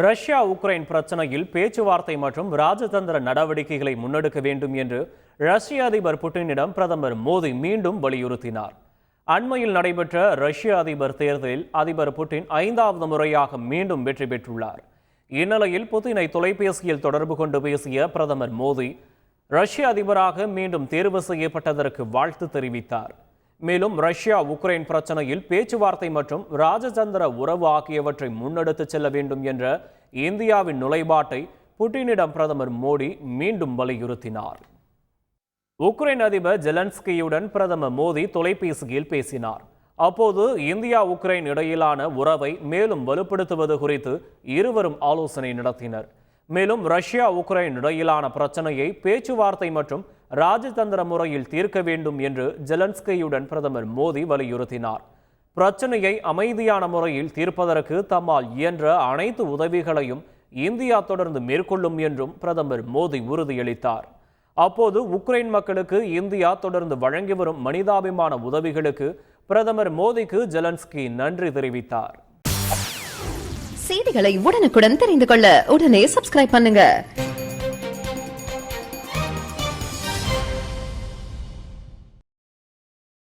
Russia Ukraine பிரச்சனையில் பேச்சுவார்த்தை மற்றும் ராஜதந்திர நடவடிக்கைகளை முன்னெடுக்க வேண்டும் என்று ரஷ்ய அதிபர் புட்டினிடம் பிரதமர் மோடி மீண்டும் வலியுறுத்தினார். அண்மையில் நடைபெற்ற ரஷ்ய அதிபர் தேர்தலில் அதிபர் புட்டின் 5வது முறையாக மீண்டும் வெற்றி பெற்றுள்ளார். இந்நிலையில் புட்டினை தொலைபேசியில் தொடர்பு கொண்டு பேசிய பிரதமர் மோடி ரஷ்ய அதிபராக மீண்டும் தேர்வு செய்யப்பட்டதற்கு வாழ்த்து தெரிவித்தார். மேலும் ரஷ்யா உக்ரைன் பிரச்சனையில் பேச்சுவார்த்தை மற்றும் ராஜதந்திர உறவு ஆகியவற்றை முன்னெடுத்து செல்ல வேண்டும் என்ற இந்தியாவின் நிலைப்பாட்டை புட்டினிடம் பிரதமர் மோடி மீண்டும் வலியுறுத்தினார். உக்ரைன் அதிபர் ஜெலன்ஸ்கியுடன் பிரதமர் மோடி தொலைபேசியில் பேசினார். அப்போது இந்தியா உக்ரைன் இடையிலான உறவை மேலும் வலுப்படுத்துவது குறித்து இருவரும் ஆலோசனை நடத்தினர். மேலும் ரஷ்யா உக்ரைன் இடையிலான பிரச்சனையை பேச்சுவார்த்தை மற்றும் ராஜதந்திர முறையில் தீர்க்க வேண்டும் என்று ஜெலன்ஸ்கியுடன் பிரதமர் மோடி வலியுறுத்தினார். பிரச்சனையை அமைதியான முறையில் தீர்ப்பதற்கு தம்மால் இயன்ற அனைத்து உதவிகளையும் இந்தியா தொடர்ந்து மேற்கொள்ளும் என்றும் பிரதமர் மோடி உறுதியளித்தார். அப்போது உக்ரைன் மக்களுக்கு இந்தியா தொடர்ந்து வழங்கி வரும் மனிதாபிமான உதவிகளுக்கு பிரதமர் மோடிக்கு ஜெலன்ஸ்கி நன்றி தெரிவித்தார். செய்திகளை உடனுக்குடன் தெரிந்து கொள்ள உடனே சப்ஸ்கிரைப் பண்ணுங்க.